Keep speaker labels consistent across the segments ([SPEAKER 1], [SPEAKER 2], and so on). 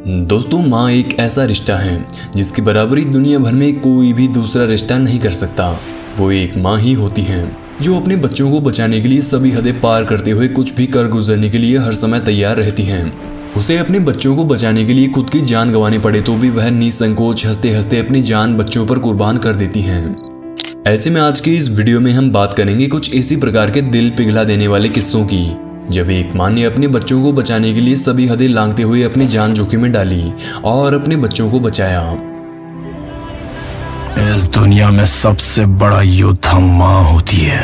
[SPEAKER 1] दोस्तों, माँ एक ऐसा रिश्ता है जिसकी बराबरी दुनिया भर में कोई भी दूसरा रिश्ता नहीं कर सकता। वो एक माँ ही होती है जो अपने बच्चों को बचाने के लिए सभी हदें पार करते हुए कुछ भी कर गुजरने के लिए हर समय तैयार रहती हैं। उसे अपने बच्चों को बचाने के लिए खुद की जान गंवानी पड़े तो भी वह निसंकोच हंसते हंसते अपनी जान बच्चों पर कुर्बान कर देती हैं। ऐसे में आज के इस वीडियो में हम बात करेंगे कुछ इसी प्रकार के दिल पिघला देने वाले किस्सों की, जब एक माँ ने अपने बच्चों को बचाने के लिए सभी हदें लांघते हुए अपनी जान जोखिम में डाली और अपने बच्चों को बचाया।
[SPEAKER 2] इस दुनिया में सबसे बड़ा योद्धा माँ होती है।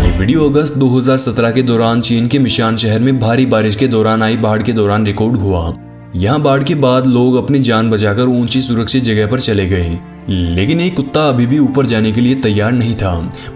[SPEAKER 1] ये वीडियो अगस्त 2017 के दौरान चीन के मिशान शहर में भारी बारिश के दौरान आई बाढ़ के दौरान रिकॉर्ड हुआ। यहाँ बाढ़ के बाद लोग अपनी जान बचाकर ऊंची सुरक्षित जगह पर चले गए, लेकिन एक कुत्ता अभी भी ऊपर जाने के लिए तैयार नहीं था।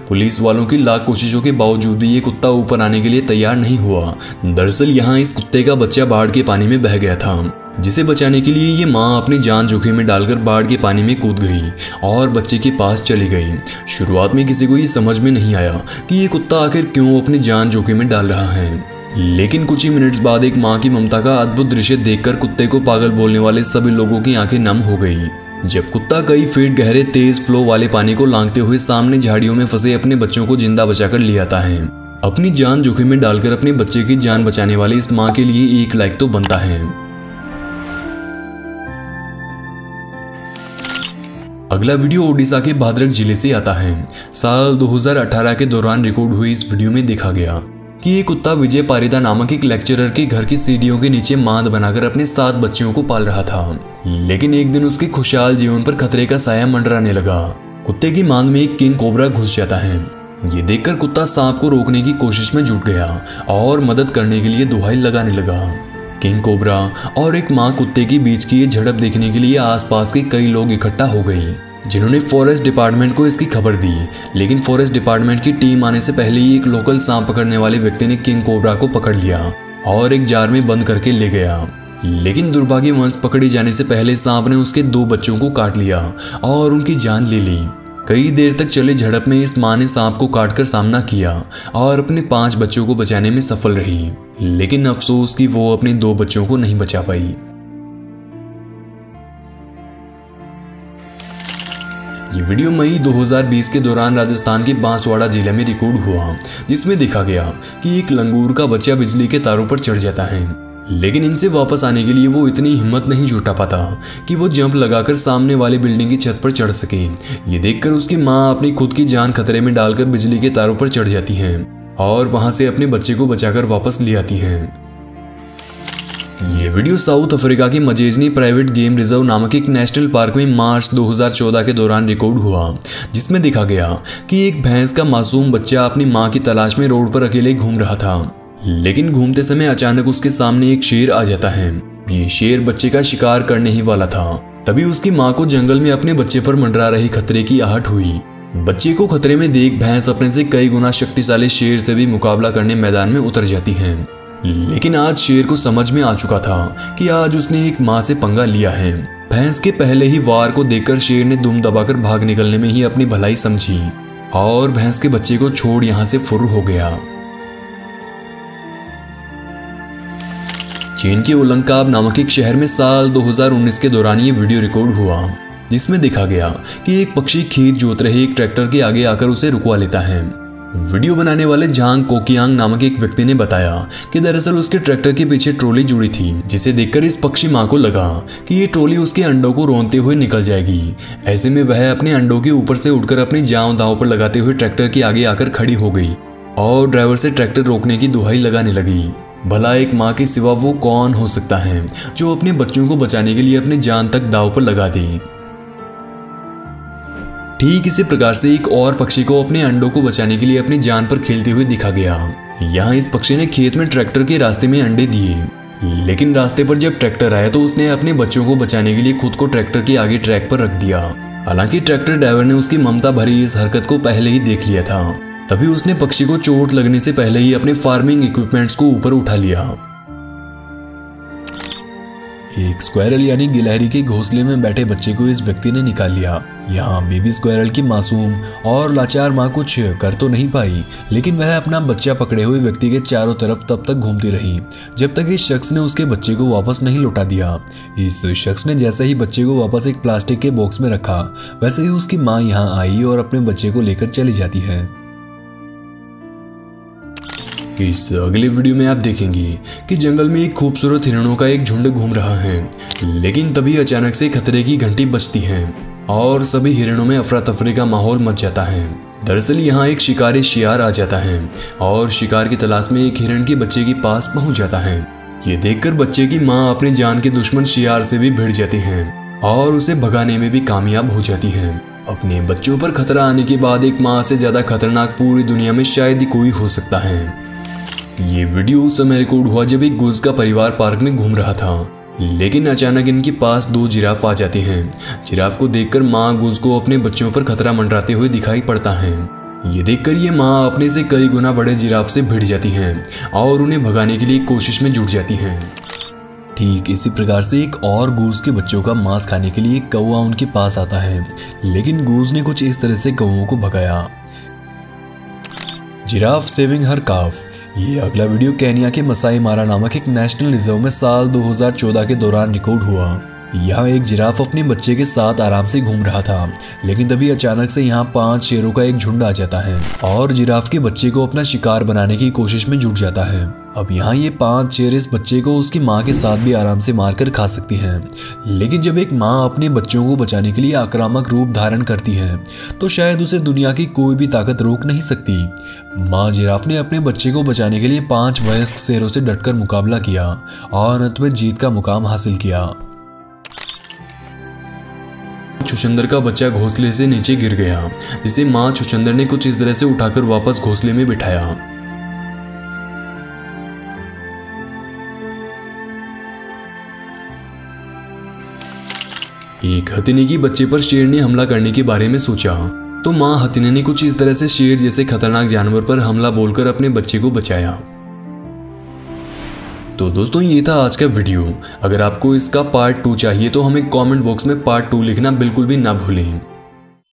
[SPEAKER 1] पुलिस वालों की लाख कोशिशों के बावजूद भी ये कुत्ता ऊपर आने के लिए तैयार नहीं हुआ। दरअसल यहाँ इस कुत्ते का बच्चा बाढ़ के पानी में बह गया था, जिसे बचाने के लिए ये माँ अपनी जान जोखिम में डालकर बाढ़ के पानी में कूद गई और बच्चे के पास चली गई। शुरुआत में किसी को ये समझ में नहीं आया कि ये कुत्ता आखिर क्यों अपनी जान जोखिम में डाल रहा है, लेकिन कुछ ही मिनट्स बाद एक माँ की ममता का अद्भुत दृश्य देखकर कुत्ते को पागल बोलने वाले सभी लोगों की आंखें नम हो गई। जब कुत्ता कई फीट गहरे तेज फ्लो वाले पानी को लांघते हुए सामने झाड़ियों में फंसे अपने बच्चों को जिंदा बचाकर ले आता है। अपनी जान जोखिम में डालकर अपने बच्चे की जान बचाने वाली इस माँ के लिए एक लाइक तो बनता है। अगला वीडियो ओडिशा के भद्रक जिले से आता है। साल 2018 के दौरान रिकॉर्ड हुई इस वीडियो में देखा गया कि ये कुत्ता विजय पारिदा नामक एक लेक्चरर के घर की सीढ़ियों के नीचे मांद बनाकर अपने 7 बच्चियों को पाल रहा था। लेकिन एक दिन उसके खुशहाल जीवन पर खतरे का साया मंडराने लगा। कुत्ते की मांद में एक किंग कोबरा घुस जाता है। ये देखकर कुत्ता सांप को रोकने की कोशिश में जुट गया और मदद करने के लिए दुहाई लगाने लगा। किंग कोबरा और एक माँ कुत्ते के बीच की ये झड़प देखने के लिए आसपास के कई लोग इकट्ठा हो गए, जिन्होंने फॉरेस्ट डिपार्टमेंट को इसकी खबर दी। लेकिन फॉरेस्ट डिपार्टमेंट की टीम आने से पहले ही एक लोकल सांप पकड़ने वाले व्यक्ति ने किंग कोबरा को पकड़ लिया और एक जार में बंद करके ले गया। लेकिन दुर्भाग्यवश पकड़े जाने से पहले सांप ने उसके 2 बच्चों को काट लिया और उनकी जान ले ली। कई देर तक चले झड़प में इस माँ ने सांप को काटकर सामना किया और अपने 5 बच्चों को बचाने में सफल रही, लेकिन अफसोस कि वो अपने 2 बच्चों को नहीं बचा पाई। ये वीडियो मई 2020 के दौरान राजस्थान के बांसवाड़ा जिले में रिकॉर्ड हुआ, जिसमें देखा गया कि एक लंगूर का बच्चा बिजली के तारों पर चढ़ जाता है, लेकिन इनसे वापस आने के लिए वो इतनी हिम्मत नहीं जुटा पाता कि वो जंप लगाकर सामने वाली बिल्डिंग की छत पर चढ़ सके। ये देखकर उसकी माँ अपनी खुद की जान खतरे में डालकर बिजली के तारों पर चढ़ जाती है और वहां से अपने बच्चे को बचाकर वापस ले आती है। ये वीडियो साउथ अफ्रीका के मजेजनी प्राइवेट गेम रिजर्व नामक एक नेशनल पार्क में मार्च 2014 के दौरान रिकॉर्ड हुआ, जिसमें देखा गया कि एक भैंस का मासूम बच्चा अपनी मां की तलाश में रोड पर अकेले घूम रहा था। लेकिन घूमते समय अचानक उसके सामने एक शेर आ जाता है। ये शेर बच्चे का शिकार करने ही वाला था। तभी उसकी माँ को जंगल में अपने बच्चे पर मंडरा रही खतरे की आहट हुई। बच्चे को खतरे में देख भैंस अपने से कई गुना शक्तिशाली शेर से भी मुकाबला करने मैदान में उतर जाती है। लेकिन आज शेर को समझ में आ चुका था कि आज उसने एक माँ से पंगा लिया है। भैंस के पहले ही वार को देखकर शेर ने दुम दबाकर भाग निकलने में ही अपनी भलाई समझी और भैंस के बच्चे को छोड़ यहाँ से फुर्र हो गया। चीन के उलंकाब नामक एक शहर में साल 2019 के दौरान ये वीडियो रिकॉर्ड हुआ, जिसमें देखा गया कि एक पक्षी खेत जोत रहे एक ट्रैक्टर के आगे आकर उसे रुकवा लेता है। वीडियो बनाने वाले झांग कोकियांग नामक एक व्यक्ति ने बताया कि दरअसल उसके ट्रैक्टर के पीछे ट्रॉली जुड़ी थी, जिसे देखकर इस पक्षी माँ को लगा कि ये ट्रॉली उसके अंडों को रोंदते हुए निकल जाएगी। ऐसे में वह अपने अंडों के ऊपर से उठकर अपनी जान दांव पर लगाते हुए ट्रैक्टर के आगे आकर खड़ी हो गई और ड्राइवर से ट्रैक्टर रोकने की दुहाई लगाने लगी। भला एक माँ के सिवा वो कौन हो सकता है जो अपने बच्चों को बचाने के लिए अपनी जान तक दांव पर लगा दे। ठीक इसी प्रकार से एक और पक्षी को अपने अंडों को बचाने के लिए अपनी जान पर खेलते हुए दिखा गया। यहाँ इस पक्षी ने खेत में ट्रैक्टर के रास्ते में अंडे दिए, लेकिन रास्ते पर जब ट्रैक्टर आया तो उसने अपने बच्चों को बचाने के लिए खुद को ट्रैक्टर के आगे ट्रैक पर रख दिया। हालांकि ट्रैक्टर ड्राइवर ने उसकी ममता भरी इस हरकत को पहले ही देख लिया था। तभी उसने पक्षी को चोट लगने से पहले ही अपने फार्मिंग इक्विपमेंट्स को ऊपर उठा लिया। एक स्क्वायरल यानी गिलहरी के घोंसले में बैठे बच्चे को इस व्यक्ति ने निकाल लिया। यहाँ बेबी स्क्वायरल की मासूम और लाचार माँ कुछ कर तो नहीं पाई, लेकिन वह अपना बच्चा पकड़े हुए व्यक्ति के चारों तरफ तब तक घूमती रही जब तक इस शख्स ने उसके बच्चे को वापस नहीं लौटा दिया। इस शख्स ने जैसे ही बच्चे को वापस एक प्लास्टिक के बॉक्स में रखा, वैसे ही उसकी माँ यहाँ आई और अपने बच्चे को लेकर चली जाती है। इस अगले वीडियो में आप देखेंगे कि जंगल में एक खूबसूरत हिरणों का एक झुंड घूम रहा है, लेकिन तभी अचानक से खतरे की घंटी बजती है और सभी हिरणों में अफरा तफरी का माहौल मच जाता है। दरअसल यहाँ एक शिकारी शियार आ जाता है और शिकार की तलाश में एक हिरण के बच्चे के पास पहुंच जाता है। ये देखकर बच्चे की माँ अपने जान के दुश्मन शियार से भी भिड़ जाती है और उसे भगाने में भी कामयाब हो जाती है। अपने बच्चों पर खतरा आने के बाद एक माँ से ज्यादा खतरनाक पूरी दुनिया में शायद ही कोई हो सकता है। ये वीडियो उस समय रिकॉर्ड हुआ जब एक गूज का परिवार पार्क में घूम रहा था, लेकिन अचानक इनके पास 2 जिराफ आ जाते हैं। जिराफ को देखकर माँ गूज को अपने बच्चों पर खतरा मंडराते हुए दिखाई पड़ता है। ये देखकर ये माँ अपने से कई गुना बड़े जिराफ से भिड़ जाती हैं और उन्हें भगाने के लिए कोशिश में जुट जाती हैं। ठीक इसी प्रकार से एक और गूज के बच्चों का मांस खाने के लिए कौवा उनके पास आता है, लेकिन गूज ने कुछ इस तरह से कौवों को भगाया। जिराफ सेविंग हर काफ। ये अगला वीडियो केन्या के मसाई मारा नामक एक नेशनल रिजर्व में साल 2014 के दौरान रिकॉर्ड हुआ। यहाँ एक जिराफ अपने बच्चे के साथ आराम से घूम रहा था, लेकिन तभी अचानक से यहाँ 5 शेरों का एक झुंड आ जाता है और जिराफ के बच्चे को अपना शिकार बनाने की कोशिश में जुट जाता है। अब यहाँ ये 5 शेर इस बच्चे को उसकी माँ के साथ भी आराम से मारकर खा सकती हैं, लेकिन जब एक माँ अपने बच्चों को बचाने के लिए आक्रामक रूप धारण करती है तो शायद उसे दुनिया की कोई भी ताकत रोक नहीं सकती। माँ जिराफ ने अपने बच्चे को बचाने के लिए 5 वयस्क शेरों से डटकर मुकाबला किया और अंत में जीत का मुकाम हासिल किया। छुछंदर का बच्चा घोंसले से नीचे गिर गया, जिसे माँ छुछंदर ने कुछ इस तरह से उठाकर वापस घोंसले में बिठाया। एक हथिनी की बच्चे पर शेर ने हमला करने के बारे में सोचा, तो माँ हथिनी ने कुछ इस तरह से शेर जैसे खतरनाक जानवर पर हमला बोलकर अपने बच्चे को बचाया। तो दोस्तों ये था आज का वीडियो। अगर आपको इसका पार्ट 2 चाहिए तो हमें कमेंट बॉक्स में पार्ट 2 लिखना बिल्कुल भी ना भूलें।